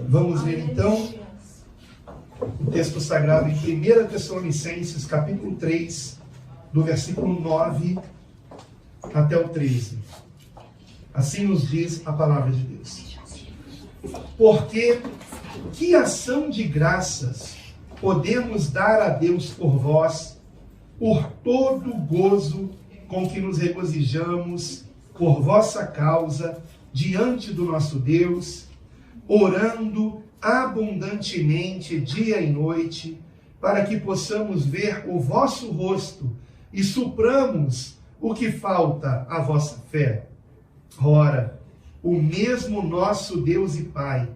Vamos ler então o texto sagrado em 1 Tessalonicenses, capítulo 3, do versículo 9 até o 13. Assim nos diz a palavra de Deus. Porque que ação de graças podemos dar a Deus por vós, por todo o gozo com que nos regozijamos por vossa causa diante do nosso Deus, orando abundantemente dia e noite, para que possamos ver o vosso rosto e supramos o que falta à vossa fé. Ora, o mesmo nosso Deus e Pai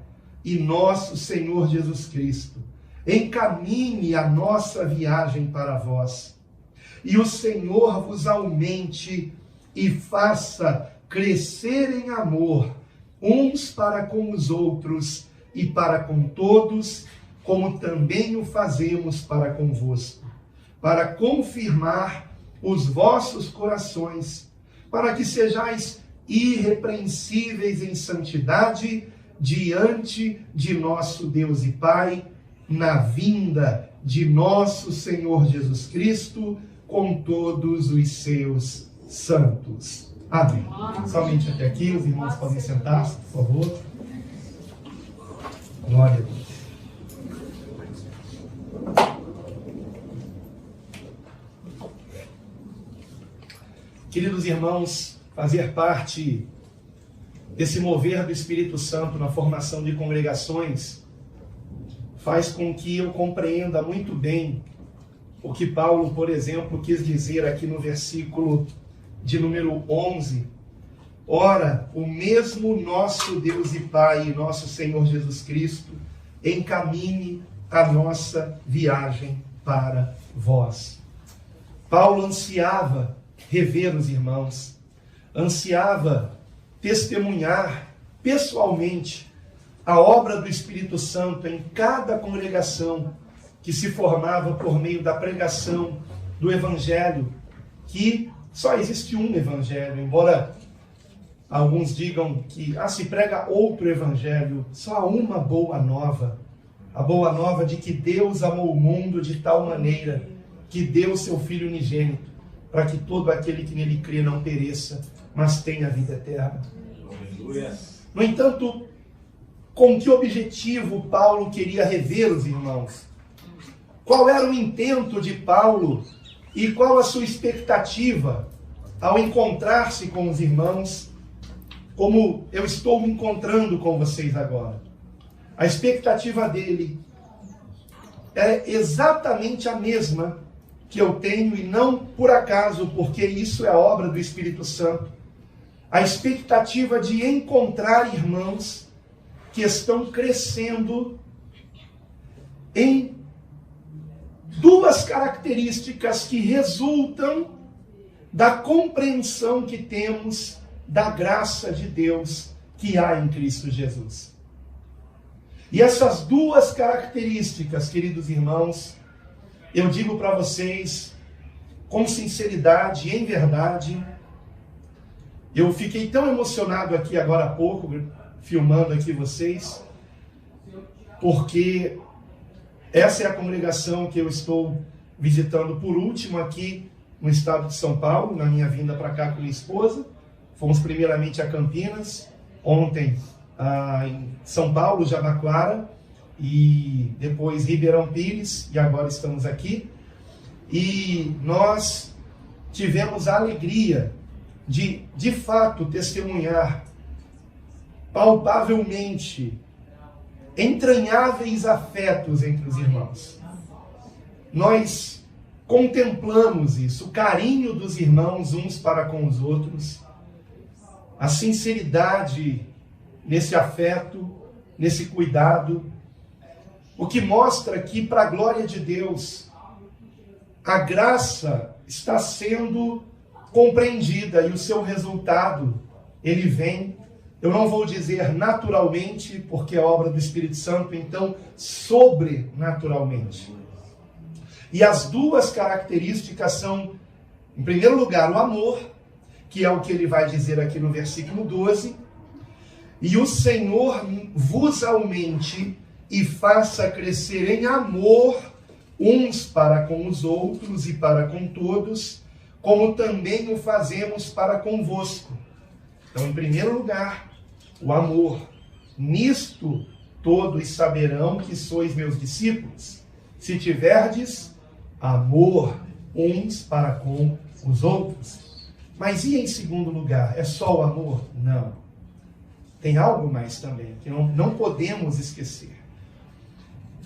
e nosso Senhor Jesus Cristo encamine a nossa viagem para vós, e o Senhor vos aumente e faça crescer em amor uns para com os outros e para com todos, como também o fazemos para convosco, para confirmar os vossos corações, para que sejais irrepreensíveis em santidade diante de nosso Deus e Pai, na vinda de nosso Senhor Jesus Cristo, com todos os seus santos. Amém. Somente até aqui, os irmãos podem sentar-se, por favor. Glória a Deus. Queridos irmãos, fazer parte desse mover do Espírito Santo na formação de congregações faz com que eu compreenda muito bem o que Paulo, por exemplo, quis dizer aqui no versículo de número 11. Ora, o mesmo nosso Deus e Pai e nosso Senhor Jesus Cristo encamine a nossa viagem para vós. Paulo ansiava rever os irmãos, ansiava testemunhar pessoalmente a obra do Espírito Santo em cada congregação que se formava por meio da pregação do Evangelho, que só existe um Evangelho, embora alguns digam que se prega outro Evangelho, só há uma boa nova, a boa nova de que Deus amou o mundo de tal maneira que deu seu Filho unigênito, para que todo aquele que nele crê não pereça, mas tenha vida eterna. No entanto, com que objetivo Paulo queria rever os irmãos? Qual era o intento de Paulo e qual a sua expectativa ao encontrar-se com os irmãos, como eu estou me encontrando com vocês agora? A expectativa dele é exatamente a mesma que eu tenho, e não por acaso, porque isso é a obra do Espírito Santo. A expectativa de encontrar irmãos que estão crescendo em duas características que resultam da compreensão que temos da graça de Deus que há em Cristo Jesus. E essas duas características, queridos irmãos, eu digo para vocês com sinceridade, em verdade, eu fiquei tão emocionado aqui agora há pouco, filmando aqui vocês, porque essa é a congregação que eu estou visitando por último aqui no estado de São Paulo, na minha vinda para cá com minha esposa. Fomos primeiramente a Campinas, ontem em São Paulo, Jabaquara, e depois Ribeirão Pires, e agora estamos aqui. E nós tivemos a alegria de fato, testemunhar palpavelmente entranháveis afetos entre os irmãos. Nós contemplamos isso, o carinho dos irmãos uns para com os outros, a sinceridade nesse afeto, nesse cuidado, o que mostra que, para a glória de Deus, a graça está sendo compreendida e o seu resultado, ele vem, eu não vou dizer naturalmente, porque é obra do Espírito Santo, então sobrenaturalmente. E as duas características são, em primeiro lugar, o amor, que é o que ele vai dizer aqui no versículo 12, e o Senhor vos aumente e faça crescer em amor uns para com os outros e para com todos, como também o fazemos para convosco. Então, em primeiro lugar, o amor. Nisto todos saberão que sois meus discípulos, se tiverdes amor uns para com os outros. Mas e em segundo lugar? É só o amor? Não. Tem algo mais também, que não podemos esquecer.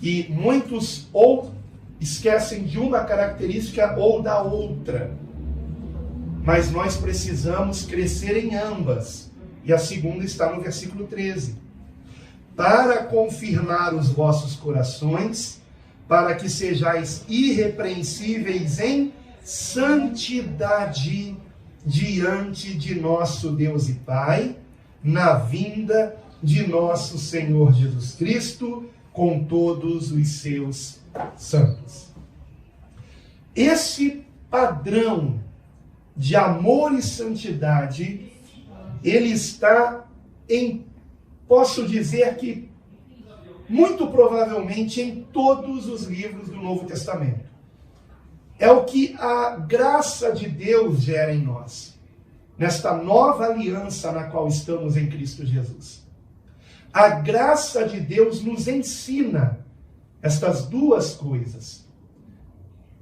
E muitos ou esquecem de uma característica ou da outra. Mas nós precisamos crescer em ambas. E a segunda está no versículo 13. Para confirmar os vossos corações, para que sejais irrepreensíveis em santidade diante de nosso Deus e Pai, na vinda de nosso Senhor Jesus Cristo, com todos os seus santos. Esse padrão de amor e santidade, ele está posso dizer que, muito provavelmente, em todos os livros do Novo Testamento. É o que a graça de Deus gera em nós, nesta nova aliança na qual estamos em Cristo Jesus. A graça de Deus nos ensina estas duas coisas: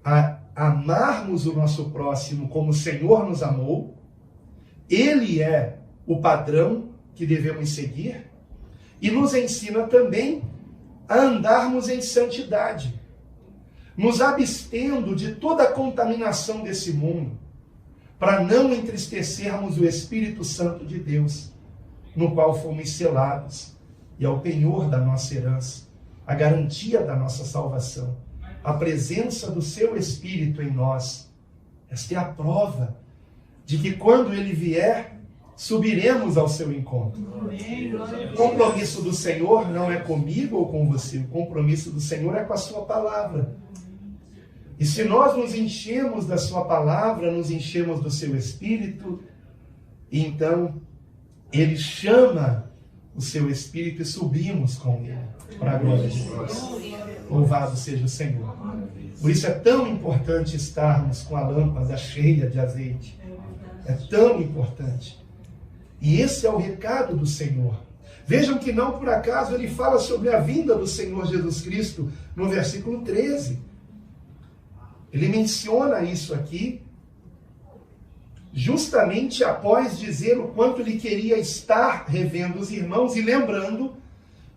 a amarmos o nosso próximo como o Senhor nos amou, Ele é o padrão que devemos seguir, e nos ensina também a andarmos em santidade, nos abstendo de toda a contaminação desse mundo, para não entristecermos o Espírito Santo de Deus, no qual fomos selados, e é o penhor da nossa herança, a garantia da nossa salvação, a presença do seu Espírito em nós. Esta é a prova de que quando Ele vier, subiremos ao seu encontro. O compromisso do Senhor não é comigo ou com você, o compromisso do Senhor é com a sua palavra. E se nós nos enchemos da sua palavra, nos enchemos do seu Espírito, então Ele chama o seu Espírito e subimos com Ele, para a glória de Deus. Louvado seja o Senhor. Por isso é tão importante estarmos com a lâmpada cheia de azeite. É tão importante. E esse é o recado do Senhor. Vejam que não por acaso ele fala sobre a vinda do Senhor Jesus Cristo no versículo 13. Ele menciona isso aqui justamente após dizer o quanto ele queria estar revendo os irmãos e lembrando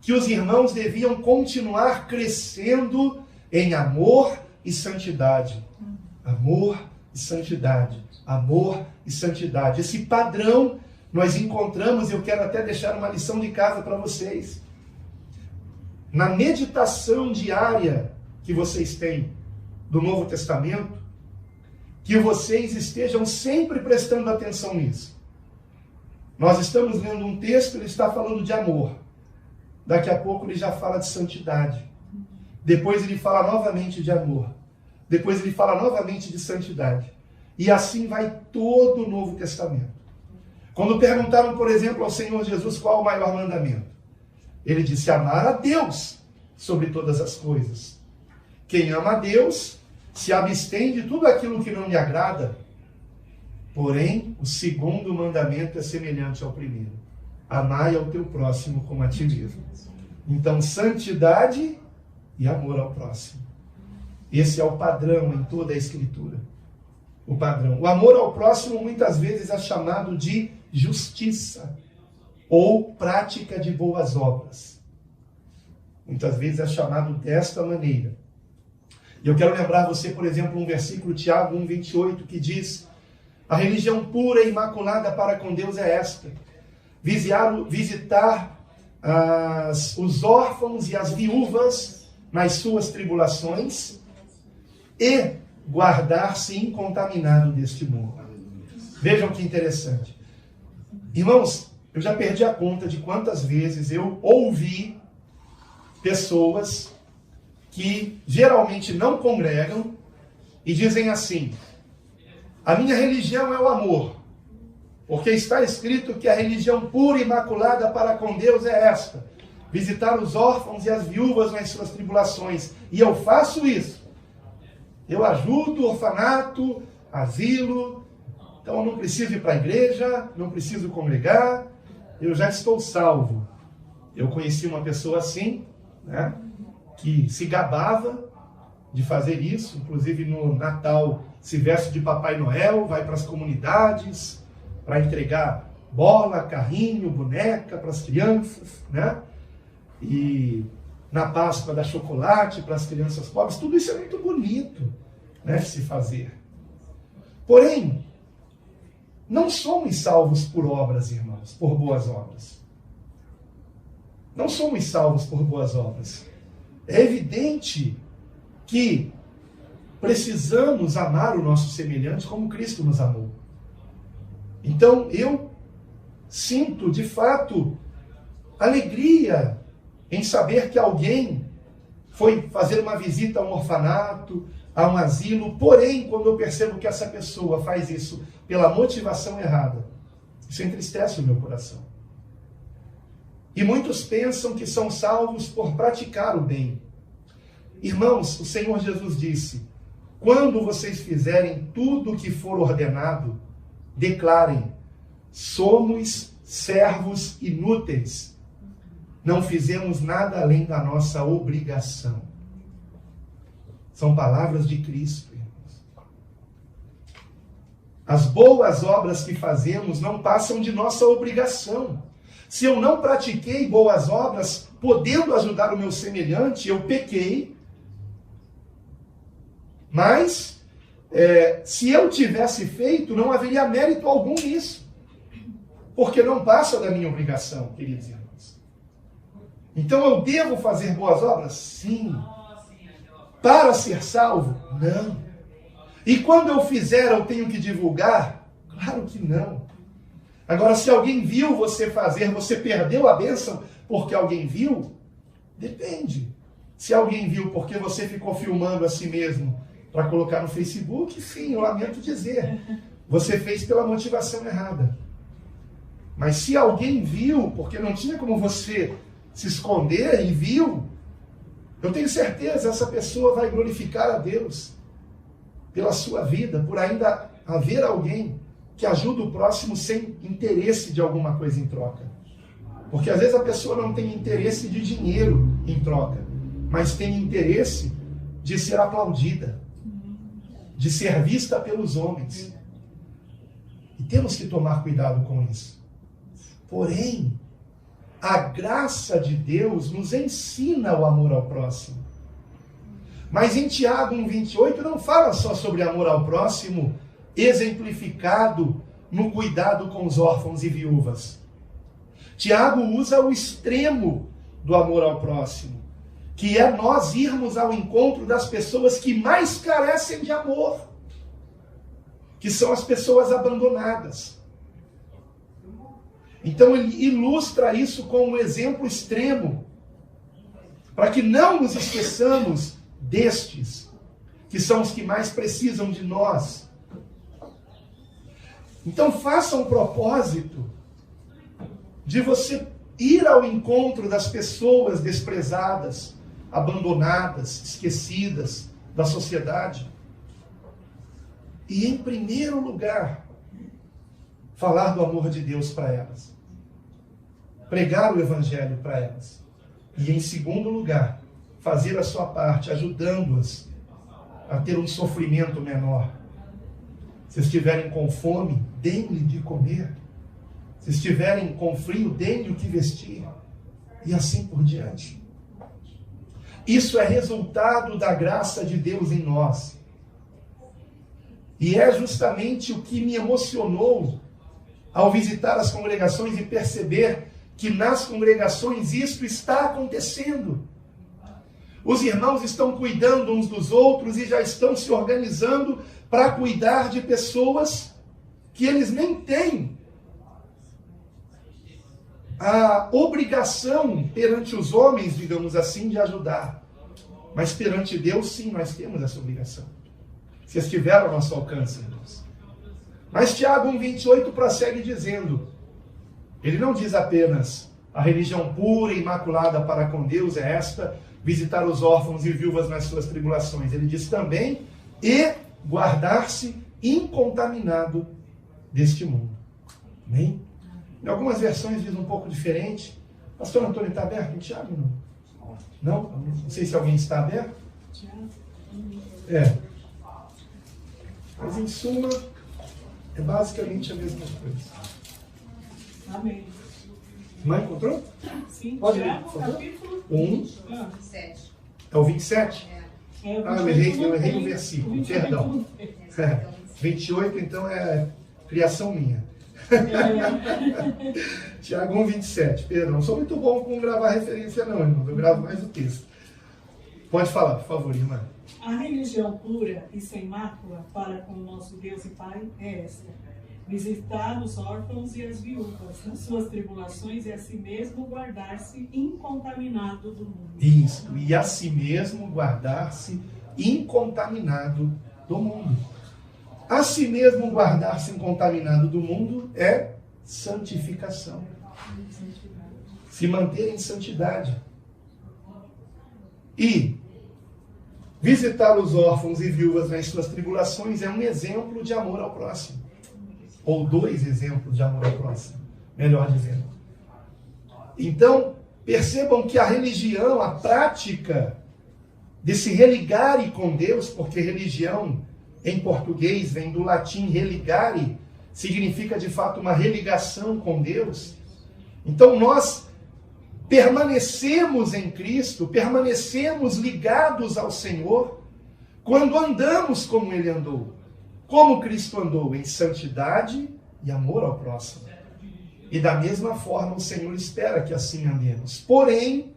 que os irmãos deviam continuar crescendo em amor e santidade. Amor e santidade. Amor e santidade. Esse padrão nós encontramos, e eu quero até deixar uma lição de casa para vocês. Na meditação diária que vocês têm do Novo Testamento, que vocês estejam sempre prestando atenção nisso. Nós estamos lendo um texto, ele está falando de amor. Daqui a pouco ele já fala de santidade. Depois ele fala novamente de amor. Depois ele fala novamente de santidade. E assim vai todo o Novo Testamento. Quando perguntaram, por exemplo, ao Senhor Jesus qual o maior mandamento, ele disse: amar a Deus sobre todas as coisas. Quem ama a Deus se abstém de tudo aquilo que não lhe agrada. Porém, o segundo mandamento é semelhante ao primeiro: amai ao teu próximo como a ti mesmo. Então, santidade e amor ao próximo. Esse é o padrão em toda a Escritura. O padrão. O amor ao próximo muitas vezes é chamado de justiça ou prática de boas obras. Muitas vezes é chamado desta maneira. E eu quero lembrar você, por exemplo, um versículo, Tiago 1:28, que diz: a religião pura e imaculada para com Deus é esta: visitar os órfãos e as viúvas nas suas tribulações e guardar-se incontaminado deste mundo. Vejam que interessante. Irmãos, eu já perdi a conta de quantas vezes eu ouvi pessoas que geralmente não congregam e dizem assim: a minha religião é o amor. Porque está escrito que a religião pura e imaculada para com Deus é esta: visitar os órfãos e as viúvas nas suas tribulações. E eu faço isso. Eu ajudo o orfanato, asilo. Então eu não preciso ir para a igreja, não preciso congregar, eu já estou salvo. Eu conheci uma pessoa assim, né, que se gabava de fazer isso, inclusive no Natal se veste de Papai Noel, vai para as comunidades para entregar bola, carrinho, boneca para as crianças, né? E na Páscoa dá chocolate para as crianças pobres. Tudo isso é muito bonito, né, de se fazer. Porém, não somos salvos por obras, irmãos, por boas obras. Não somos salvos por boas obras. É evidente que precisamos amar o nosso semelhante como Cristo nos amou. Então, eu sinto, de fato, alegria em saber que alguém foi fazer uma visita a um orfanato, a um asilo, porém, quando eu percebo que essa pessoa faz isso pela motivação errada, isso entristece o meu coração. E muitos pensam que são salvos por praticar o bem. Irmãos, o Senhor Jesus disse: quando vocês fizerem tudo o que for ordenado, declarem: somos servos inúteis. Não fizemos nada além da nossa obrigação. São palavras de Cristo, irmãos. As boas obras que fazemos não passam de nossa obrigação. Se eu não pratiquei boas obras, podendo ajudar o meu semelhante, eu pequei. Mas, se eu tivesse feito, não haveria mérito algum nisso. Porque não passa da minha obrigação, queridos irmãos. Então eu devo fazer boas obras? Sim. Para ser salvo? Não. E quando eu fizer, eu tenho que divulgar? Claro que não. Agora, se alguém viu você fazer, você perdeu a bênção porque alguém viu? Depende. Se alguém viu porque você ficou filmando a si mesmo para colocar no Facebook, sim, eu lamento dizer. Você fez pela motivação errada. Mas se alguém viu, porque não tinha como você se esconder e viu, eu tenho certeza, essa pessoa vai glorificar a Deus pela sua vida, por ainda haver alguém que ajuda o próximo sem interesse de alguma coisa em troca. Porque às vezes a pessoa não tem interesse de dinheiro em troca, mas tem interesse de ser aplaudida, de ser vista pelos homens. E temos que tomar cuidado com isso. Porém, a graça de Deus nos ensina o amor ao próximo. Mas em Tiago 1,28 não fala só sobre amor ao próximo, exemplificado no cuidado com os órfãos e viúvas. Tiago usa o extremo do amor ao próximo, que é nós irmos ao encontro das pessoas que mais carecem de amor, que são as pessoas abandonadas. Então ele ilustra isso com um exemplo extremo, para que não nos esqueçamos destes, que são os que mais precisam de nós. Então faça um propósito de você ir ao encontro das pessoas desprezadas, abandonadas, esquecidas da sociedade. E em primeiro lugar, falar do amor de Deus para elas. Pregar o evangelho para elas. E em segundo lugar, fazer a sua parte, ajudando-as a ter um sofrimento menor. Se estiverem com fome, deem-lhe de comer. Se estiverem com frio, deem-lhe o que vestir. E assim por diante. Isso é resultado da graça de Deus em nós. E é justamente o que me emocionou ao visitar as congregações e perceber que nas congregações isto está acontecendo. Os irmãos estão cuidando uns dos outros e já estão se organizando para cuidar de pessoas que eles nem têm a obrigação perante os homens, digamos assim, de ajudar. Mas perante Deus, sim, nós temos essa obrigação. Se estiver ao nosso alcance, irmãos. Mas Tiago 1,28 prossegue dizendo, ele não diz apenas a religião pura e imaculada para com Deus é esta, visitar os órfãos e viúvas nas suas tribulações. Ele diz também, e guardar-se incontaminado deste mundo. Amém? Em algumas versões diz um pouco diferente. Pastor Antônio, está aberto em Tiago? Não? Não sei se alguém está aberto. Mas em suma, é basicamente a mesma coisa. Amém. Mãe, encontrou? Sim, Pode ler, Tiago, por favor. capítulo 7. É o 27? Eu errei o 28, versículo, perdão. 28, então, é criação minha. Tiago 1,27, perdão. Não sou muito bom com gravar referência não, irmão. Eu gravo mais o texto. Pode falar, por favor, irmã. A religião pura e sem mácula para com o nosso Deus e Pai é esta: visitar os órfãos e as viúvas nas suas tribulações e a si mesmo guardar-se incontaminado do mundo. Isso, e a si mesmo guardar-se incontaminado do mundo. A si mesmo guardar-se incontaminado do mundo é santificação. Se manter em santidade. E visitar os órfãos e viúvas nas suas tribulações é um exemplo de amor ao próximo. Ou 2 exemplos de amor ao próximo, melhor dizendo. Então, percebam que a religião, a prática de se religare com Deus, porque religião em português vem do latim religare, significa de fato uma religação com Deus. Então nós permanecemos em Cristo, permanecemos ligados ao Senhor, quando andamos como Ele andou. Como Cristo andou, em santidade e amor ao próximo. E da mesma forma o Senhor espera que assim andemos. Porém,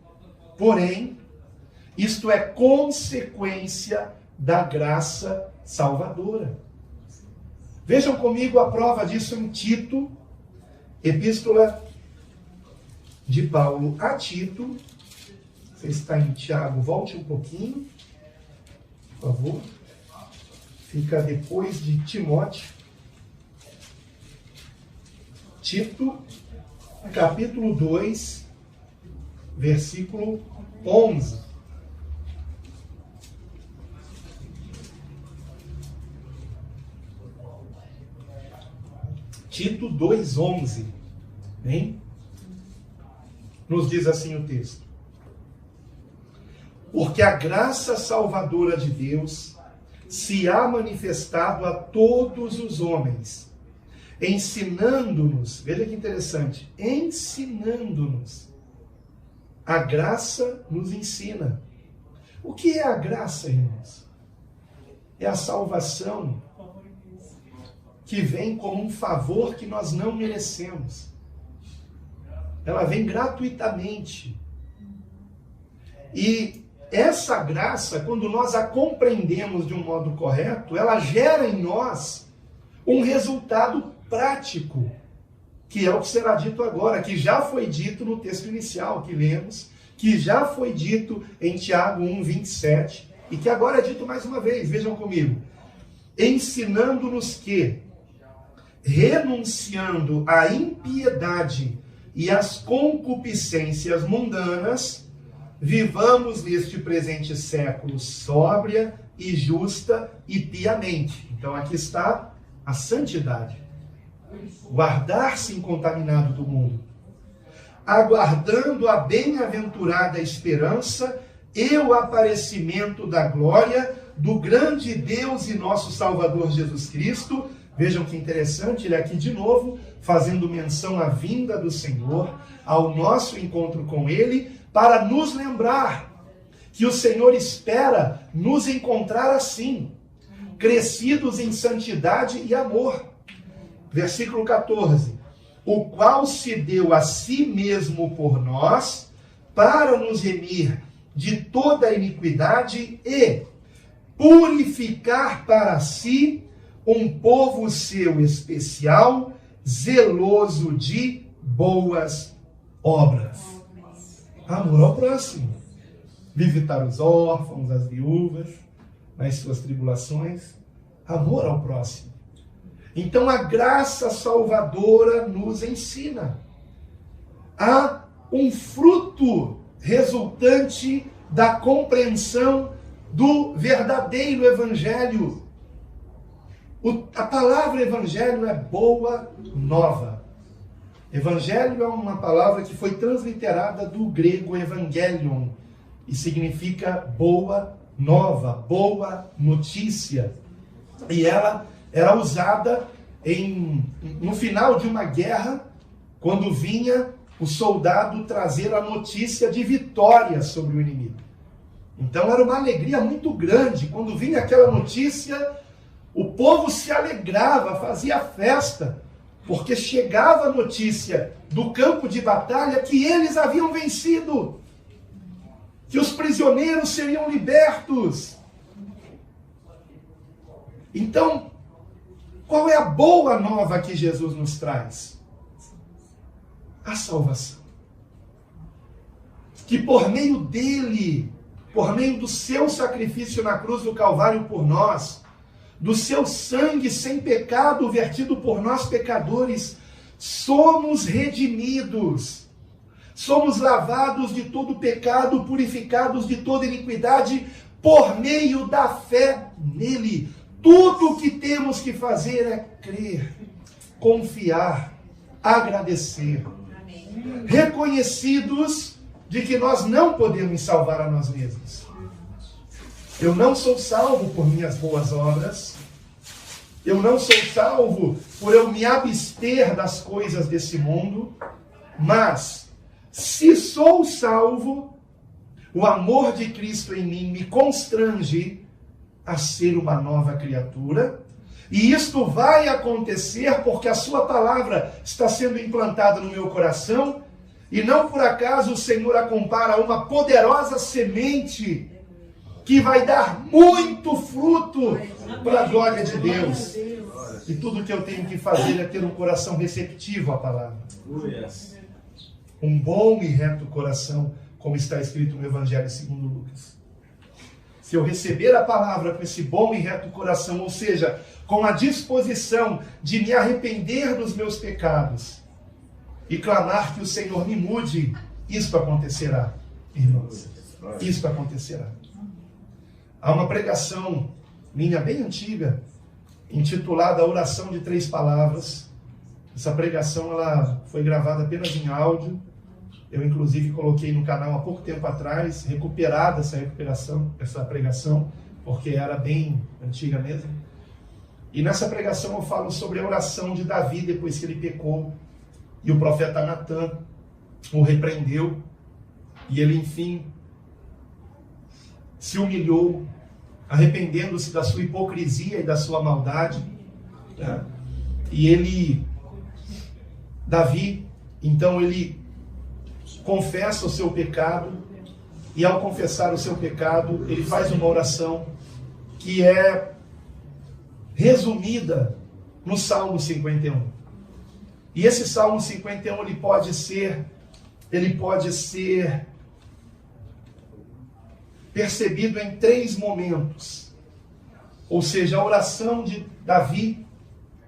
isto é consequência da graça salvadora. Vejam comigo a prova disso em Tito, epístola de Paulo a Tito. Você está em Tiago, volte um pouquinho, por favor. Fica depois de Timóteo. Tito, capítulo 2, versículo 11. Tito 2,11. Bem? Nos diz assim o texto. Porque a graça salvadora de Deus se há manifestado a todos os homens, ensinando-nos, veja que interessante, ensinando-nos. A graça nos ensina. O que é a graça, irmãos? É a salvação que vem como um favor que nós não merecemos. Ela vem gratuitamente. E essa graça, quando nós a compreendemos de um modo correto, ela gera em nós um resultado prático, que é o que será dito agora, que já foi dito no texto inicial que lemos, que já foi dito em Tiago 1,27, e que agora é dito mais uma vez, vejam comigo. Ensinando-nos que, renunciando à impiedade e às concupiscências mundanas, vivamos neste presente século sóbria e justa e piamente. Então aqui está a santidade. Guardar-se incontaminado do mundo. Aguardando a bem-aventurada esperança e o aparecimento da glória do grande Deus e nosso Salvador Jesus Cristo. Vejam que interessante, ele aqui de novo, fazendo menção à vinda do Senhor, ao nosso encontro com Ele, para nos lembrar que o Senhor espera nos encontrar assim, crescidos em santidade e amor. Versículo 14. O qual se deu a si mesmo por nós, para nos remir de toda a iniquidade e purificar para si um povo seu especial, zeloso de boas obras. Amor ao próximo. Visitar os órfãos, as viúvas, nas suas tribulações. Amor ao próximo. Então a graça salvadora nos ensina. Há um fruto resultante da compreensão do verdadeiro evangelho. A palavra evangelho é boa nova. Evangelho é uma palavra que foi transliterada do grego evangelion e significa boa nova, boa notícia. E ela era usada no final de uma guerra, quando vinha o soldado trazer a notícia de vitória sobre o inimigo. Então era uma alegria muito grande. Quando vinha aquela notícia, o povo se alegrava, fazia festa, porque chegava a notícia do campo de batalha que eles haviam vencido, que os prisioneiros seriam libertos. Então, qual é a boa nova que Jesus nos traz? A salvação. Que por meio dele, por meio do seu sacrifício na cruz do Calvário por nós, do seu sangue sem pecado vertido por nós pecadores, somos redimidos, somos lavados de todo pecado, purificados de toda iniquidade, por meio da fé nele. Tudo o que temos que fazer é crer, confiar, agradecer, reconhecidos de que nós não podemos salvar a nós mesmos. Eu não sou salvo por minhas boas obras. Eu não sou salvo por eu me abster das coisas desse mundo. Mas, se sou salvo, o amor de Cristo em mim me constrange a ser uma nova criatura. E isto vai acontecer porque a sua palavra está sendo implantada no meu coração. E não por acaso o Senhor a compara a uma poderosa semente que vai dar muito fruto para a glória de Deus. E tudo que eu tenho que fazer é ter um coração receptivo à palavra. Um bom e reto coração, como está escrito no Evangelho segundo Lucas. Se eu receber a palavra com esse bom e reto coração, ou seja, com a disposição de me arrepender dos meus pecados e clamar que o Senhor me mude, isto acontecerá, irmãos. Isto acontecerá. Há uma pregação minha bem antiga, intitulada Oração de 3 Palavras. Essa pregação ela foi gravada apenas em áudio. Eu, inclusive, coloquei no canal há pouco tempo atrás, recuperada essa pregação, porque era bem antiga mesmo. E nessa pregação eu falo sobre a oração de Davi depois que ele pecou. E o profeta Natan o repreendeu. E ele, enfim, se humilhou, arrependendo-se da sua hipocrisia e da sua maldade. E Davi, então ele confessa o seu pecado, e ao confessar o seu pecado, ele faz uma oração que é resumida no Salmo 51. E esse Salmo 51, ele pode ser percebido em 3 momentos. Ou seja, a oração de Davi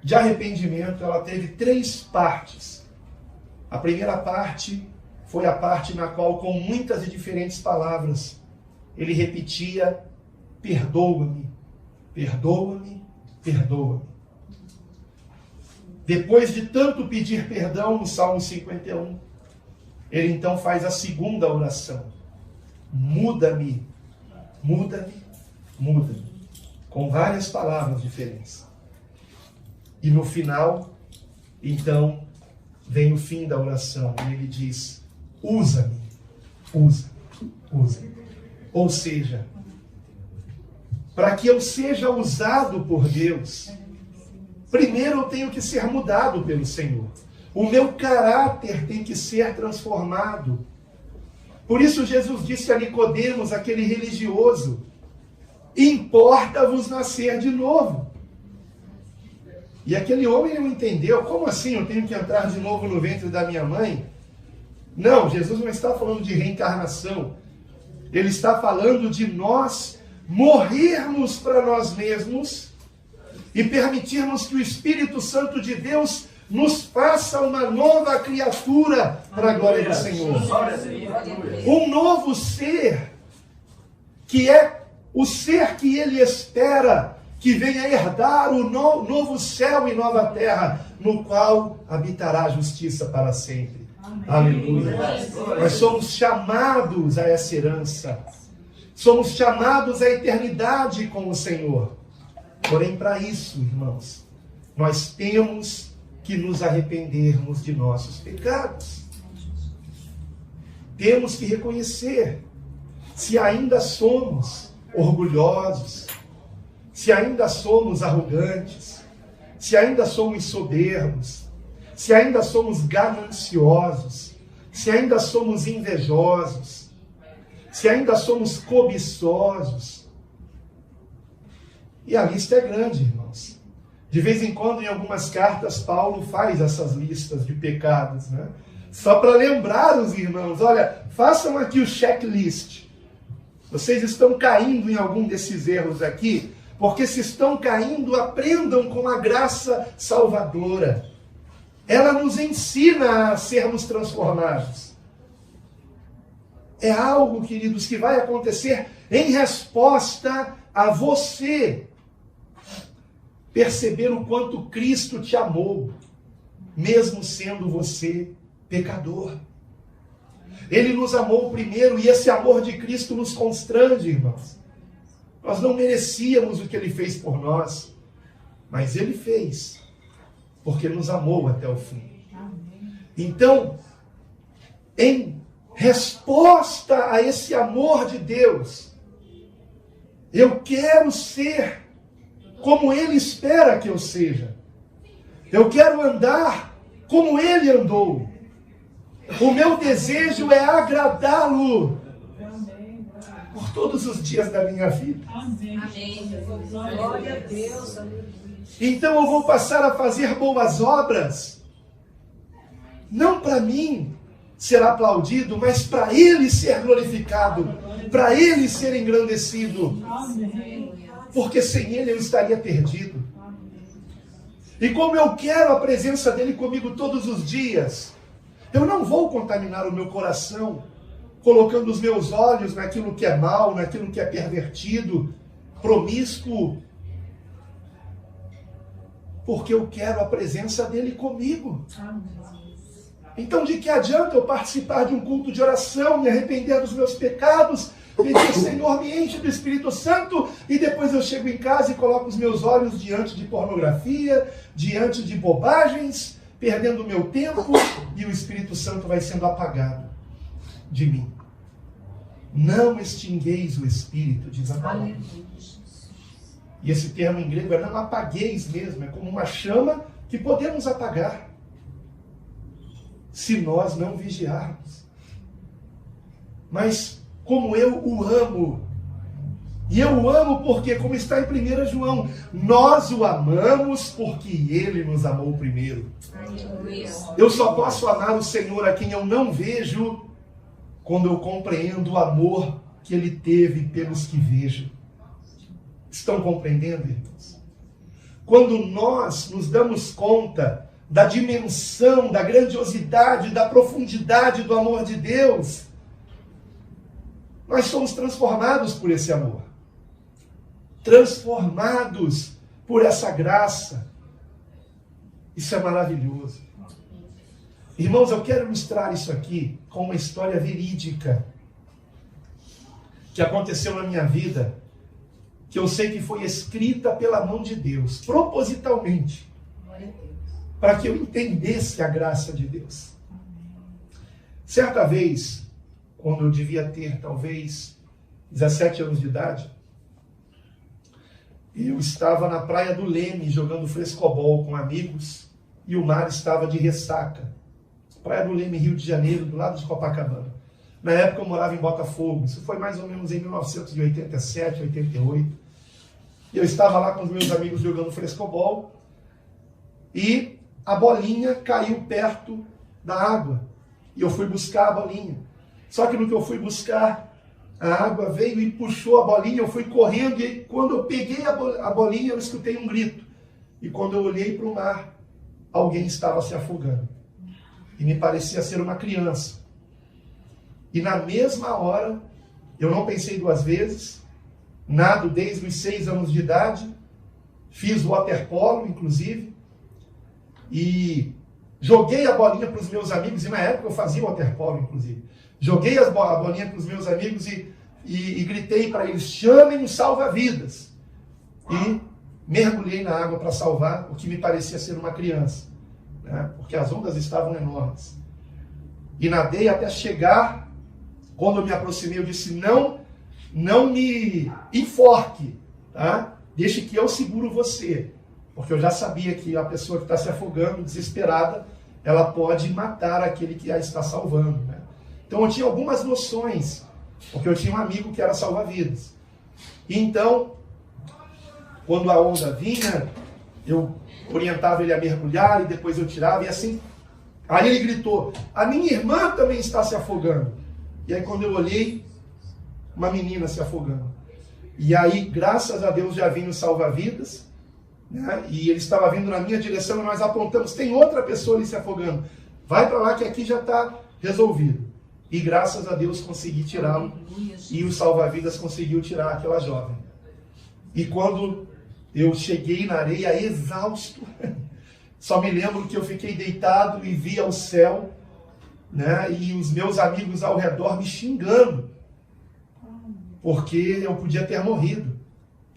de arrependimento, ela teve 3 partes. A primeira parte foi a parte na qual, com muitas e diferentes palavras, ele repetia: perdoa-me, perdoa-me, perdoa-me. Depois de tanto pedir perdão no Salmo 51, ele então faz a segunda oração: muda-me, muda-me, muda-me. Com várias palavras diferentes. E no final, então, vem o fim da oração. E ele diz: usa-me, usa-me, usa-me. Ou seja, para que eu seja usado por Deus, primeiro eu tenho que ser mudado pelo Senhor. O meu caráter tem que ser transformado. Por isso Jesus disse a Nicodemos, aquele religioso: importa-vos nascer de novo. E aquele homem não entendeu. Como assim eu tenho que entrar de novo no ventre da minha mãe? Não, Jesus não está falando de reencarnação. Ele está falando de nós morrermos para nós mesmos e permitirmos que o Espírito Santo de Deus nos faça uma nova criatura para a glória do Senhor. Um novo ser, que é o ser que Ele espera que venha herdar o novo céu e nova terra, no qual habitará a justiça para sempre. Amém. Aleluia. Nós somos chamados a essa herança. Somos chamados à eternidade com o Senhor. Porém, para isso, irmãos, nós temos que nos arrependermos de nossos pecados. Temos que reconhecer se ainda somos orgulhosos, se ainda somos arrogantes, se ainda somos soberbos, se ainda somos gananciosos, se ainda somos invejosos, se ainda somos cobiçosos. E a lista é grande, irmãos. De vez em quando, em algumas cartas, Paulo faz essas listas de pecados, né? Só para lembrar os irmãos, olha, façam aqui o checklist. Vocês estão caindo em algum desses erros aqui, porque se estão caindo, aprendam com a graça salvadora. Ela nos ensina a sermos transformados. É algo, queridos, que vai acontecer em resposta a você perceber o quanto Cristo te amou, mesmo sendo você pecador. Ele nos amou primeiro e esse amor de Cristo nos constrange, irmãos. Nós não merecíamos o que Ele fez por nós, mas Ele fez, porque nos amou até o fim. Então, em resposta a esse amor de Deus, eu quero ser como Ele espera que eu seja. Eu quero andar como Ele andou. O meu desejo é agradá-lo por todos os dias da minha vida. Amém. Glória a Deus. Então eu vou passar a fazer boas obras, não para mim ser aplaudido, mas para Ele ser glorificado, para Ele ser engrandecido. Amém. Porque sem Ele eu estaria perdido. E como eu quero a presença dEle comigo todos os dias, eu não vou contaminar o meu coração, colocando os meus olhos naquilo que é mal, naquilo que é pervertido, promíscuo, porque eu quero a presença dEle comigo. Então, de que adianta eu participar de um culto de oração, me arrepender dos meus pecados, pedir, Senhor, me enche do Espírito Santo, e depois eu chego em casa e coloco os meus olhos diante de pornografia, diante de bobagens, perdendo o meu tempo, e o Espírito Santo vai sendo apagado de mim. Não extingueis o Espírito, diz a palavra. E esse termo em grego é não apagueis mesmo, é como uma chama que podemos apagar se nós não vigiarmos. Mas como eu o amo, e eu o amo porque, como está em 1 João, nós o amamos porque Ele nos amou primeiro. Eu só posso amar o Senhor a quem eu não vejo quando eu compreendo o amor que Ele teve pelos que vejo. Estão compreendendo, irmãos? Quando nós nos damos conta da dimensão, da grandiosidade, da profundidade do amor de Deus, nós somos transformados por esse amor. Transformados por essa graça. Isso é maravilhoso. Irmãos, eu quero ilustrar isso aqui com uma história verídica que aconteceu na minha vida, que eu sei que foi escrita pela mão de Deus, propositalmente, para que eu entendesse a graça de Deus. Certa vez, quando eu devia ter talvez 17 anos de idade, eu estava na praia do Leme jogando frescobol com amigos e o mar estava de ressaca. Praia do Leme, Rio de Janeiro, do lado de Copacabana. Na época eu morava em Botafogo, isso foi mais ou menos em 1987, 88. E eu estava lá com os meus amigos jogando frescobol e a bolinha caiu perto da água. E eu fui buscar a bolinha. Só que no que eu fui buscar, a água veio e puxou a bolinha, eu fui correndo e quando eu peguei a bolinha eu escutei um grito. e quando eu olhei para o mar, alguém estava se afogando. E me parecia ser uma criança. E na mesma hora, eu não pensei duas vezes, nado desde os 6 anos de idade, fiz waterpolo, inclusive, e joguei a bolinha para os meus amigos, e na época eu fazia waterpolo, inclusive. Joguei a bolinha para os meus amigos e gritei para eles, chamem um salva-vidas. E mergulhei na água para salvar o que me parecia ser uma criança, né? Porque as ondas estavam enormes. E nadei até chegar, quando eu me aproximei, eu disse, não me enforque, tá? Deixe que eu seguro você. Porque eu já sabia que a pessoa que está se afogando, desesperada, ela pode matar aquele que a está salvando, né? Então eu tinha algumas noções, porque eu tinha um amigo que era salva-vidas. E então, quando a onda vinha, eu orientava ele a mergulhar e depois eu tirava e assim. Aí ele gritou, a minha irmã também está se afogando. E aí quando eu olhei, uma menina se afogando. E aí, graças a Deus, já vinha o salva-vidas, né? E ele estava vindo na minha direção e nós apontamos, tem outra pessoa ali se afogando. Vai para lá que aqui já está resolvido. E graças a Deus consegui tirá-lo. E o salva-vidas conseguiu tirar aquela jovem. E quando eu cheguei na areia exausto, só me lembro que eu fiquei deitado e via o céu, né? E os meus amigos ao redor me xingando, porque eu podia ter morrido.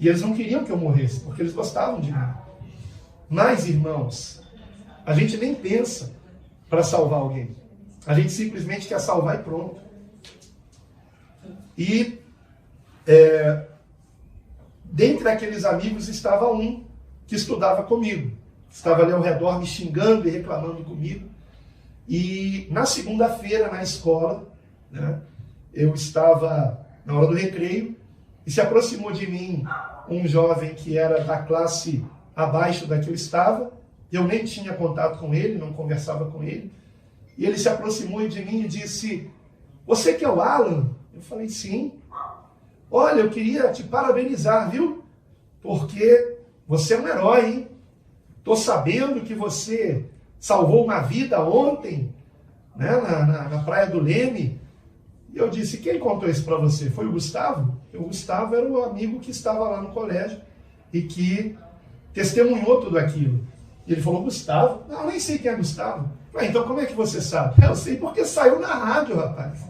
E eles não queriam que eu morresse, porque eles gostavam de mim. Mas, irmãos, a gente nem pensa para salvar alguém. A gente simplesmente quer salvar e pronto. E dentre aqueles amigos estava um que estudava comigo. Estava ali ao redor me xingando e reclamando comigo. E na segunda-feira, na escola, né, eu estava na hora do recreio e se aproximou de mim um jovem que era da classe abaixo da que eu estava. Eu nem tinha contato com ele, não conversava com ele. E ele se aproximou de mim e disse, você que é o Alan? Eu falei, sim. Olha, eu queria te parabenizar, viu? Porque você é um herói, hein? Estou sabendo que você salvou uma vida ontem, né, na Praia do Leme. E eu disse, quem contou isso para você? Foi o Gustavo? O Gustavo era o amigo que estava lá no colégio e que testemunhou tudo aquilo. E ele falou, Gustavo? Não, eu nem sei quem é Gustavo. Falei, então como é que você sabe? Eu sei porque saiu na rádio, rapaz.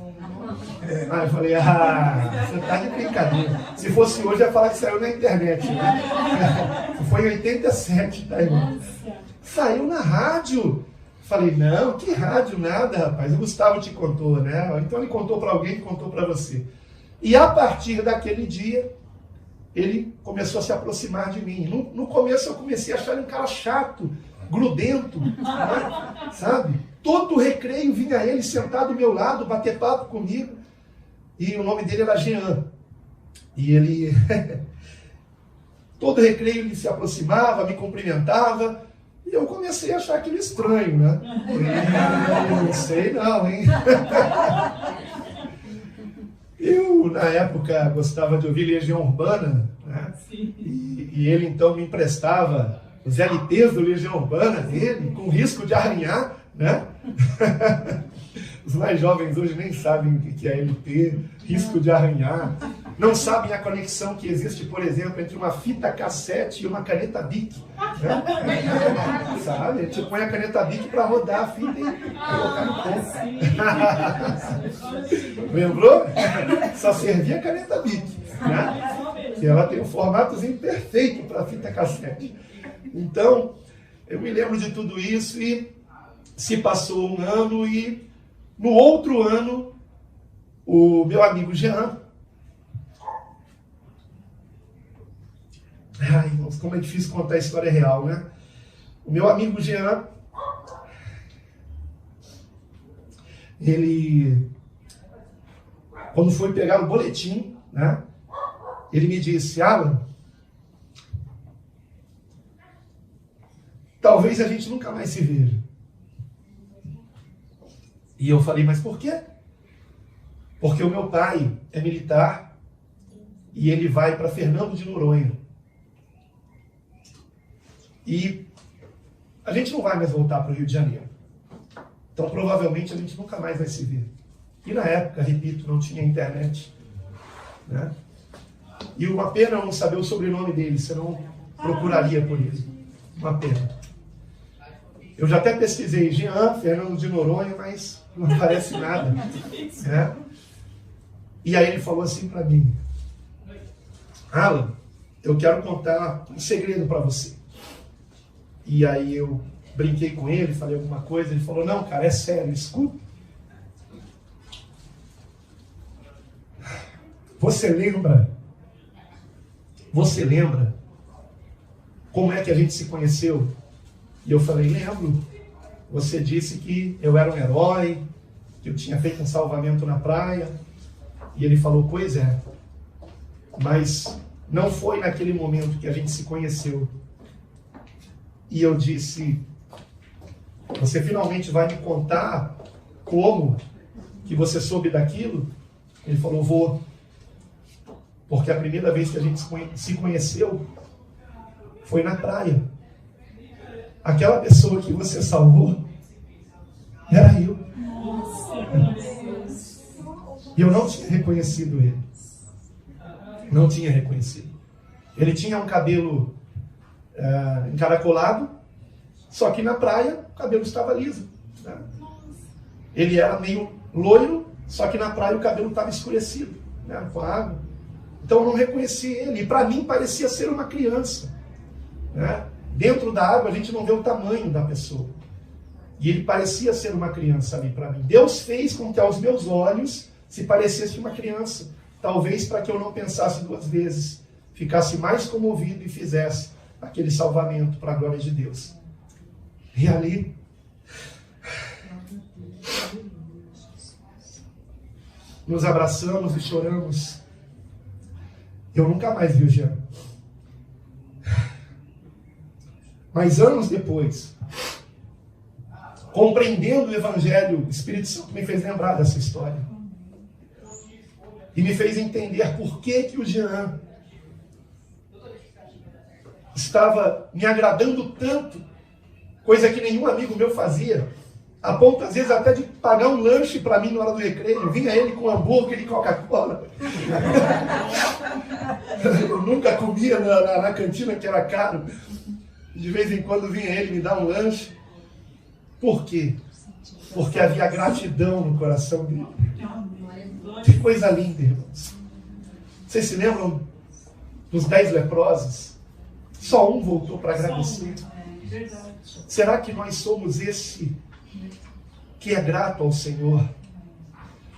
Aí eu falei, você tá de brincadeira. Se fosse hoje, eu ia falar que saiu na internet, né? Foi em 87, tá, irmão? Saiu na rádio. Falei, não, que rádio, nada, rapaz. O Gustavo te contou, né? Então ele contou para alguém que contou para você. E a partir daquele dia, ele começou a se aproximar de mim. No começo eu comecei a achar ele um cara chato, grudento, né? Sabe? Todo recreio vinha ele sentado do meu lado, bater papo comigo. E o nome dele era Jean. E ele... todo recreio ele se aproximava, me cumprimentava. E eu comecei a achar aquilo estranho, né? Eu não sei não, hein? Eu, na época, gostava de ouvir Legião Urbana, né? E ele, então, me emprestava os LPs do Legião Urbana dele, com risco de arranhar, né? Os mais jovens hoje nem sabem o que é LP, risco de arranhar. Não sabem a conexão que existe, por exemplo, entre uma fita cassete e uma caneta Bic. Né? Sabe? A gente põe a caneta Bic para rodar a fita e colocar no ponto. Lembrou? Só servia a caneta Bic. Né? Que ela tem um formatozinho perfeito para a fita cassete. Então, eu me lembro de tudo isso e se passou um ano e no outro ano, o meu amigo Jean... Ai, irmãos, como é difícil contar a história real, né? O meu amigo Jean, ele, quando foi pegar o boletim, né? Ele me disse, Alan, talvez a gente nunca mais se veja. E eu falei, mas por quê? Porque o meu pai é militar e ele vai para Fernando de Noronha. E a gente não vai mais voltar para o Rio de Janeiro. Então, provavelmente, a gente nunca mais vai se ver. E na época, repito, não tinha internet, né? E uma pena eu não saber o sobrenome dele, senão procuraria por ele. Uma pena. Eu já até pesquisei Jean Fernando de Noronha, mas não aparece nada, né? E aí ele falou assim para mim: Alan, eu quero contar um segredo para você. E aí eu brinquei com ele, falei alguma coisa, ele falou: não, cara, é sério, escuta. Você lembra como é que a gente se conheceu? E eu falei: lembro. Você disse que eu era um herói, que eu tinha feito um salvamento na praia. E ele falou: pois é, mas não foi naquele momento que a gente se conheceu. E eu disse: você finalmente vai me contar como que você soube daquilo? Ele falou: vou. Porque a primeira vez que a gente se conheceu foi na praia. Aquela pessoa que você salvou era eu. E eu não tinha reconhecido ele. Não tinha reconhecido. Ele tinha um cabelo encaracolado, só que na praia o cabelo estava liso, né? Ele era meio loiro, só que na praia o cabelo estava escurecido, né, com a água. Então eu não reconheci ele. E para mim parecia ser uma criança, né? Dentro da água a gente não vê o tamanho da pessoa. E ele parecia ser uma criança ali para mim. Deus fez com que aos meus olhos se parecesse uma criança. Talvez para que eu não pensasse duas vezes, ficasse mais comovido e fizesse aquele salvamento para a glória de Deus. E ali, nos abraçamos e choramos. Eu nunca mais vi o Jean. Mas anos depois, compreendendo o Evangelho, o Espírito Santo me fez lembrar dessa história. E me fez entender por que o Jean estava me agradando tanto, coisa que nenhum amigo meu fazia, a ponto às vezes até de pagar um lanche para mim na hora do recreio. Vinha ele com hambúrguer e Coca-Cola. Eu nunca comia na cantina, que era caro. De vez em quando vinha ele me dar um lanche. Por quê? Porque havia gratidão no coração dele. Que coisa linda, irmãos. Vocês se lembram dos 10 leprosos? Só um voltou para agradecer. Será que nós somos esse que é grato ao Senhor?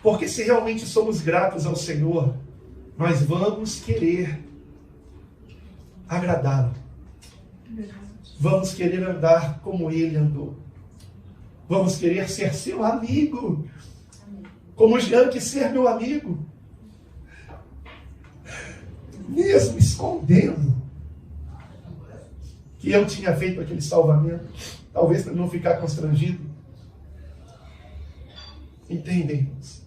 Porque se realmente somos gratos ao Senhor, nós vamos querer agradá-lo. Vamos querer andar como ele andou. Vamos querer ser seu amigo. Como Jean quis ser meu amigo. Mesmo escondendo que eu tinha feito aquele salvamento. Talvez para não ficar constrangido. Entendem, irmãos?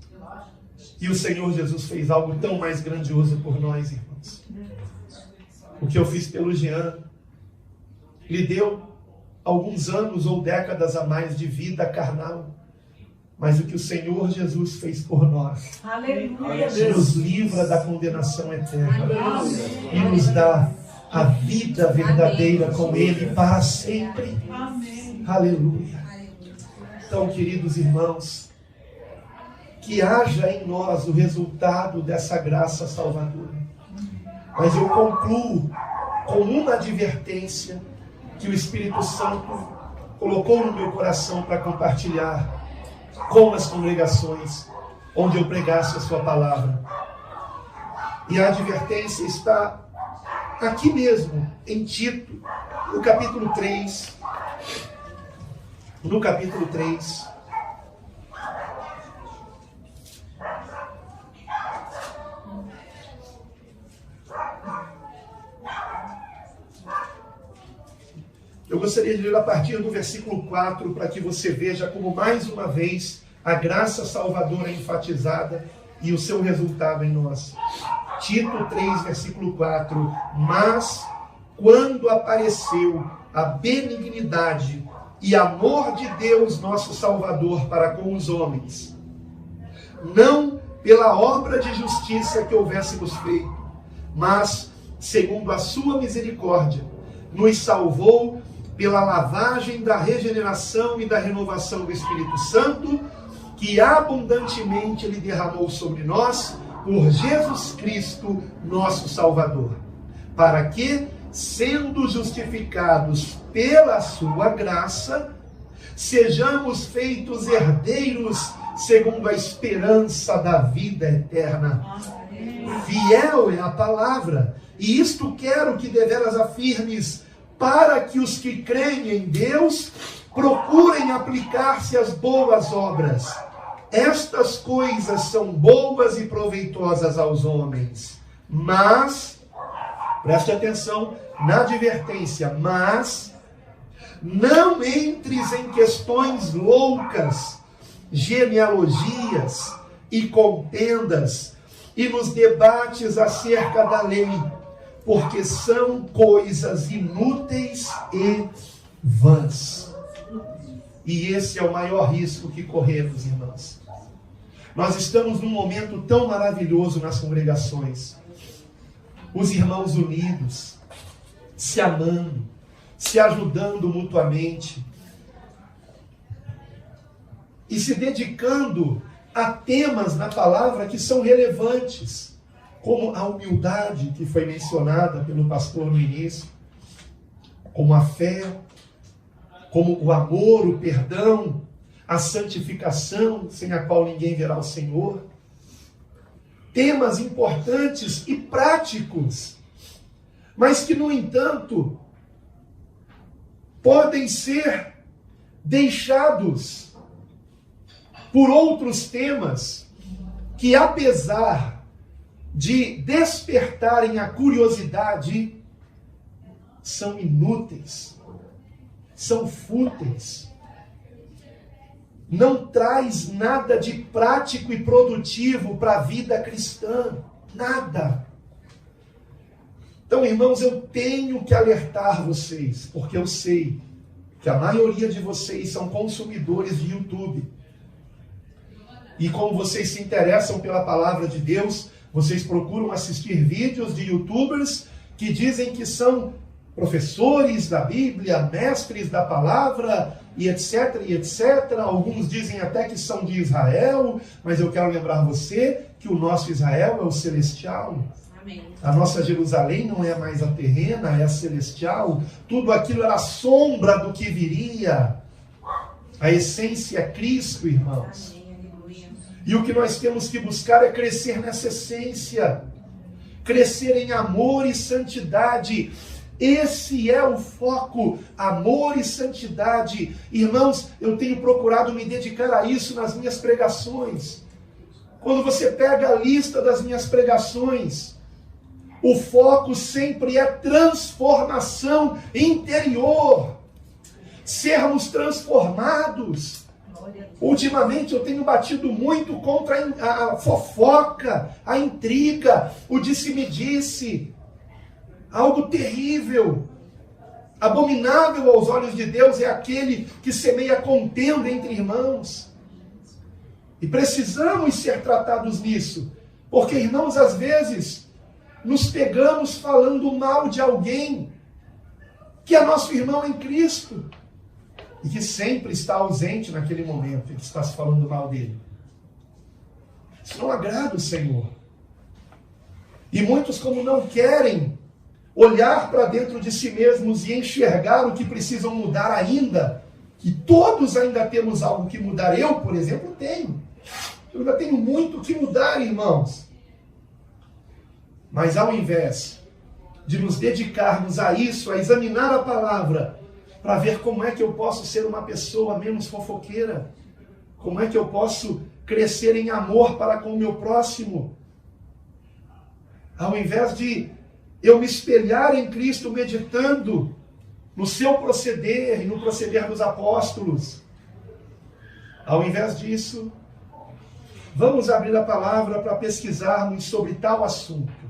E o Senhor Jesus fez algo tão mais grandioso por nós, irmãos. O que eu fiz pelo Jean lhe deu alguns anos ou décadas a mais de vida carnal. Mas o que o Senhor Jesus fez por nós, Aleluia, nos livra da condenação eterna. E nos dá a vida verdadeira com Ele para sempre. Amém. Aleluia. Então, queridos irmãos, que haja em nós o resultado dessa graça salvadora. Mas eu concluo com uma advertência que o Espírito Santo colocou no meu coração para compartilhar com as congregações onde eu pregasse a sua palavra. E a advertência está aqui mesmo, em Tito, no capítulo 3. No capítulo 3. Eu gostaria de ler a partir do versículo 4 para que você veja como mais uma vez a graça salvadora é enfatizada e o seu resultado em nós. Tito 3, versículo 4. Mas quando apareceu a benignidade e amor de Deus, nosso Salvador, para com os homens, não pela obra de justiça que houvéssemos feito, mas, segundo a sua misericórdia, nos salvou pela lavagem da regeneração e da renovação do Espírito Santo, que abundantemente Ele derramou sobre nós, por Jesus Cristo, nosso Salvador, para que, sendo justificados pela sua graça, sejamos feitos herdeiros segundo a esperança da vida eterna. Fiel é a palavra, e isto quero que deveras afirmes, para que os que creem em Deus procurem aplicar-se às boas obras. Estas coisas são boas e proveitosas aos homens. Mas, preste atenção na advertência, mas não entres em questões loucas, genealogias e contendas, e nos debates acerca da lei, porque são coisas inúteis e vãs. E esse é o maior risco que corremos, irmãos. Nós estamos num momento tão maravilhoso nas congregações. Os irmãos unidos, se amando, se ajudando mutuamente e se dedicando a temas na palavra que são relevantes, como a humildade, que foi mencionada pelo pastor no início, como a fé, como o amor, o perdão, a santificação, sem a qual ninguém verá o Senhor. Temas importantes e práticos, mas que, no entanto, podem ser deixados por outros temas que, apesar de despertarem a curiosidade, são inúteis, são fúteis. Não traz nada de prático e produtivo para a vida cristã. Nada. Então, irmãos, eu tenho que alertar vocês, porque eu sei que a maioria de vocês são consumidores de YouTube. E como vocês se interessam pela palavra de Deus, vocês procuram assistir vídeos de YouTubers que dizem que são professores da Bíblia, mestres da palavra, e etc, e etc. Alguns dizem até que são de Israel, mas eu quero lembrar você que o nosso Israel é o celestial. Amém. A nossa Jerusalém não é mais a terrena, é a celestial. Tudo aquilo era sombra do que viria. A essência é Cristo, irmãos. Amém. Aleluia. E o que nós temos que buscar é crescer nessa essência. Crescer em amor e santidade. Esse é o foco, amor e santidade. Irmãos, eu tenho procurado me dedicar a isso nas minhas pregações. Quando você pega a lista das minhas pregações, o foco sempre é transformação interior. Sermos transformados. Ultimamente eu tenho batido muito contra a fofoca, a intriga, o disse-me-disse. Algo terrível, abominável aos olhos de Deus é aquele que semeia contenda entre irmãos. E precisamos ser tratados nisso, porque, irmãos, às vezes nos pegamos falando mal de alguém que é nosso irmão em Cristo e que sempre está ausente naquele momento em que está se falando mal dele. Isso não agrada o Senhor. E muitos, como não querem olhar para dentro de si mesmos e enxergar o que precisam mudar ainda, que todos ainda temos algo que mudar. Eu, por exemplo, tenho. Eu ainda tenho muito que mudar, irmãos. Mas ao invés de nos dedicarmos a isso, a examinar a palavra, para ver como é que eu posso ser uma pessoa menos fofoqueira, como é que eu posso crescer em amor para com o meu próximo, ao invés de eu me espelhar em Cristo meditando no seu proceder e no proceder dos apóstolos. Ao invés disso, vamos abrir a palavra para pesquisarmos sobre tal assunto.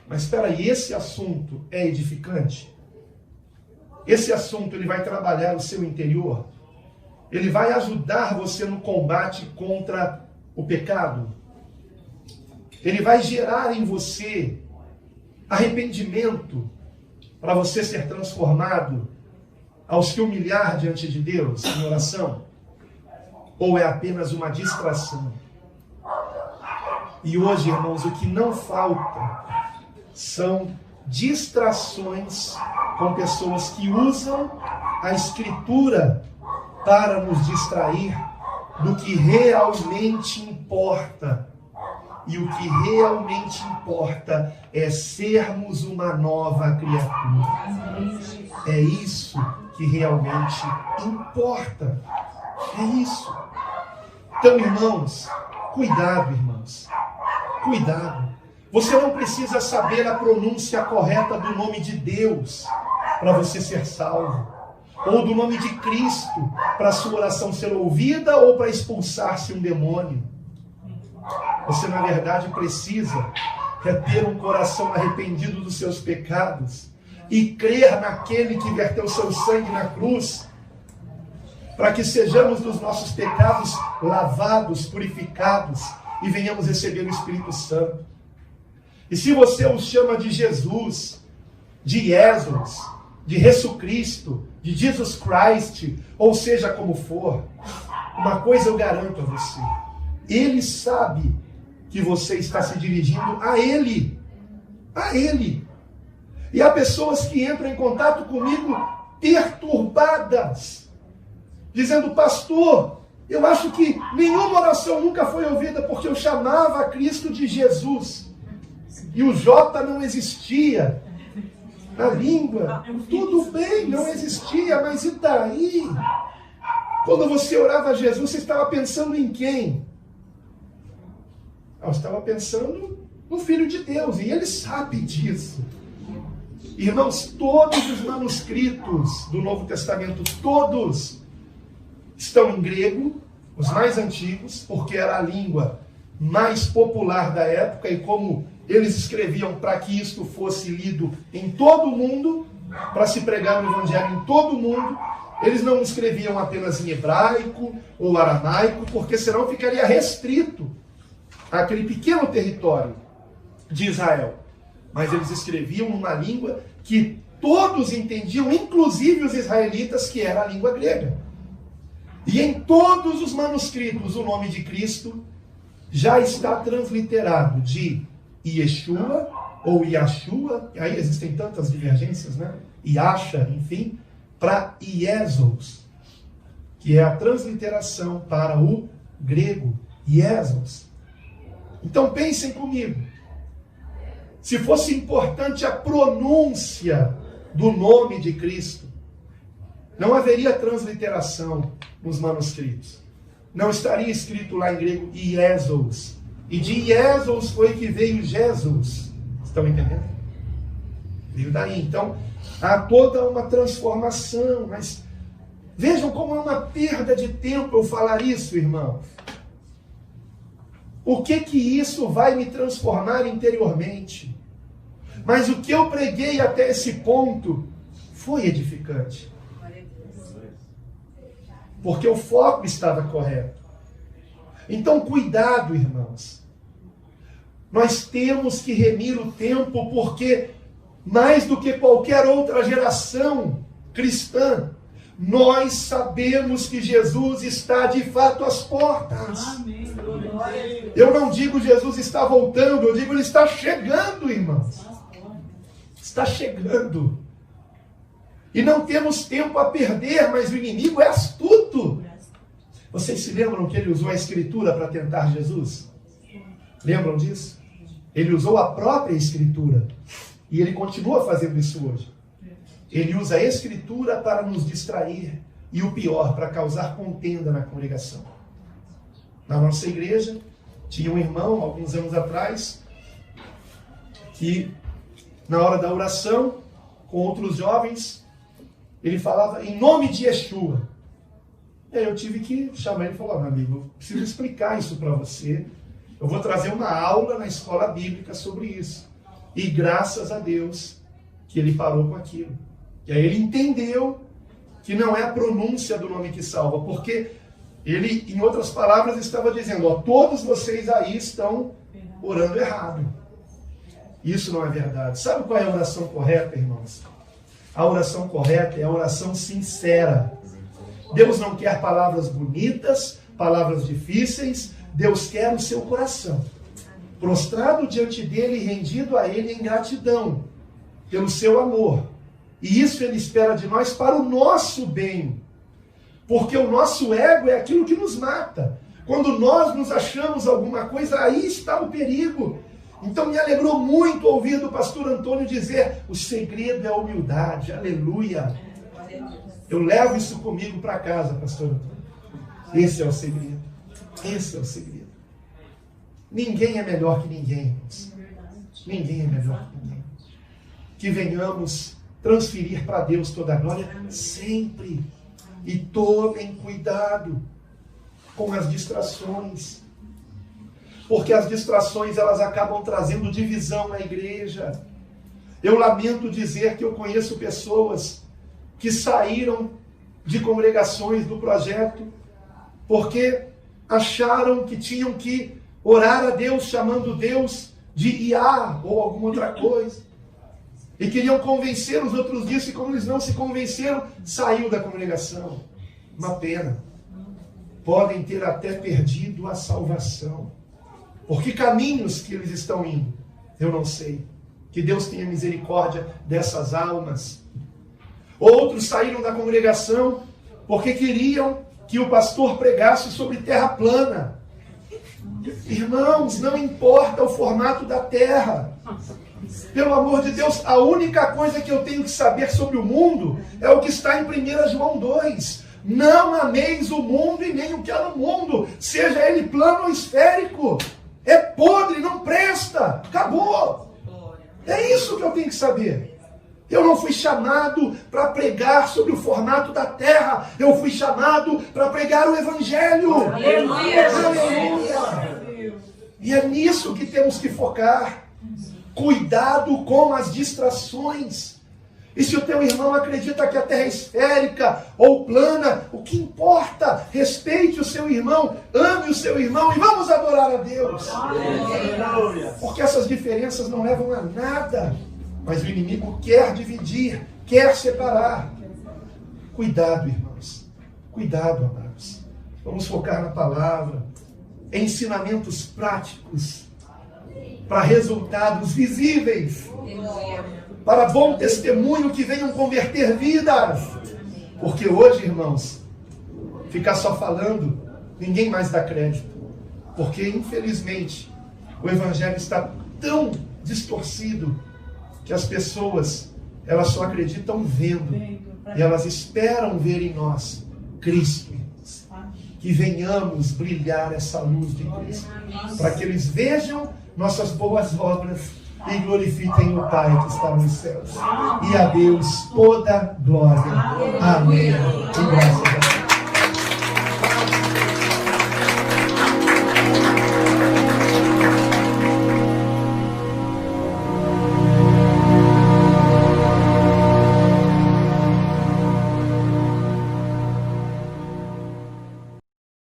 Mas espera aí, esse assunto é edificante? esse assunto ele vai trabalhar o seu interior? Ele vai ajudar você no combate contra o pecado? Ele vai gerar em você arrependimento para você ser transformado ao se humilhar diante de Deus em oração? Ou é apenas uma distração? E hoje, irmãos, o que não falta são distrações com pessoas que usam a Escritura para nos distrair do que realmente importa. E o que realmente importa é sermos uma nova criatura. É isso que realmente importa. É isso. Então, irmãos, cuidado, irmãos. Cuidado. Você não precisa saber a pronúncia correta do nome de Deus para você ser salvo. Ou do nome de Cristo para sua oração ser ouvida ou para expulsar-se um demônio. Você, na verdade, precisa ter um coração arrependido dos seus pecados e crer naquele que verteu seu sangue na cruz, para que sejamos dos nossos pecados lavados, purificados e venhamos receber o Espírito Santo. E se você o chama de Jesus, de Jesus, de Jesus Cristo, de Jesus Christ, ou seja como for, uma coisa eu garanto a você: Ele sabe que você está se dirigindo a Ele. A Ele. E há pessoas que entram em contato comigo perturbadas, dizendo: pastor, eu acho que nenhuma oração nunca foi ouvida porque eu chamava a Cristo de Jesus. E o J não existia na língua. Tudo bem, não existia, mas e daí? Quando você orava a Jesus, você estava pensando em quem? Eu estava pensando no Filho de Deus, e Ele sabe disso. Irmãos, todos os manuscritos do Novo Testamento, todos, estão em grego, os mais antigos, porque era a língua mais popular da época, e como eles escreviam para que isto fosse lido em todo o mundo, para se pregar o Evangelho em todo o mundo, eles não escreviam apenas em hebraico ou aramaico, porque senão ficaria restrito àquele pequeno território de Israel. Mas eles escreviam numa língua que todos entendiam, inclusive os israelitas, que era a língua grega. E em todos os manuscritos o nome de Cristo já está transliterado de Yeshua ou Yashua, aí existem tantas divergências, né? Yasha, enfim, para Iesos, que é a transliteração para o grego, Iesos. Então pensem comigo, se fosse importante a pronúncia do nome de Cristo, não haveria transliteração nos manuscritos. Não estaria escrito lá em grego Iesos. E de Iesos foi que veio Jesus. Estão entendendo? Veio daí. Então, há toda uma transformação. Mas vejam como é uma perda de tempo eu falar isso, irmão. O que isso vai me transformar interiormente? Mas o que eu preguei até esse ponto foi edificante. Porque o foco estava correto. Então, cuidado, irmãos. Nós temos que remir o tempo, porque mais do que qualquer outra geração cristã, nós sabemos que Jesus está de fato às portas. Amém. Eu não digo Jesus está voltando, eu digo Ele está chegando, irmãos. Está chegando. E não temos tempo a perder, mas o inimigo é astuto. Vocês se lembram que ele usou a Escritura para tentar Jesus? Lembram disso? Ele usou a própria Escritura. E ele continua fazendo isso hoje. Ele usa a Escritura para nos distrair. E o pior, para causar contenda na congregação. Na nossa igreja, tinha um irmão, alguns anos atrás, que na hora da oração, com outros jovens, ele falava em nome de Yeshua. E aí eu tive que chamar ele e falar: meu amigo, eu preciso explicar isso para você. Eu vou trazer uma aula na escola bíblica sobre isso. E graças a Deus que ele parou com aquilo. E aí ele entendeu que não é a pronúncia do nome que salva, porque ele, em outras palavras, estava dizendo, ó, todos vocês aí estão orando errado. Isso não é verdade. Sabe qual é a oração correta, irmãos? A oração correta é a oração sincera. Deus não quer palavras bonitas, palavras difíceis. Deus quer o seu coração, prostrado diante dele e rendido a ele em gratidão pelo seu amor. E isso ele espera de nós para o nosso bem. Porque o nosso ego é aquilo que nos mata. Quando nós nos achamos alguma coisa, aí está o perigo. Então me alegrou muito ouvir do pastor Antônio dizer, o segredo é a humildade, aleluia. Eu levo isso comigo para casa, pastor Antônio. Esse é o segredo. Esse é o segredo. Ninguém é melhor que ninguém, irmãos. Ninguém é melhor que ninguém. Que venhamos transferir para Deus toda a glória sempre. E tomem cuidado com as distrações. Porque as distrações, elas acabam trazendo divisão na igreja. Eu lamento dizer que eu conheço pessoas que saíram de congregações do projeto porque acharam que tinham que orar a Deus, chamando Deus de Iá ou alguma outra coisa. E queriam convencer os outros disso, e como eles não se convenceram, saiu da congregação. Uma pena. Podem ter até perdido a salvação. Por que caminhos que eles estão indo? Eu não sei. Que Deus tenha misericórdia dessas almas. Outros saíram da congregação porque queriam que o pastor pregasse sobre terra plana. Irmãos, não importa o formato da terra. Pelo amor de Deus, a única coisa que eu tenho que saber sobre o mundo é o que está em 1 João 2. Não ameis o mundo e nem o que há no mundo, seja ele plano ou esférico. É podre, não presta. Acabou. É isso que eu tenho que saber. Eu não fui chamado para pregar sobre o formato da terra. Eu fui chamado para pregar o Evangelho. Aleluia. Aleluia. E é nisso que temos que focar. Cuidado com as distrações. E se o teu irmão acredita que a terra é esférica ou plana, o que importa? Respeite o seu irmão, ame o seu irmão e vamos adorar a Deus. Aleluia. Porque essas diferenças não levam a nada. Mas o inimigo quer dividir, quer separar. Cuidado, irmãos. Cuidado, amados. Vamos focar na palavra. Ensinamentos práticos para resultados visíveis. Para bom testemunho que venham converter vidas. Porque hoje, irmãos, ficar só falando, ninguém mais dá crédito. Porque, infelizmente, o Evangelho está tão distorcido que as pessoas, elas só acreditam vendo. E elas esperam ver em nós Cristo. Que venhamos brilhar essa luz de Cristo. Para que eles vejam nossas boas obras e glorifiquem o Pai que está nos céus. E a Deus toda glória. Amém. E graças a Deus.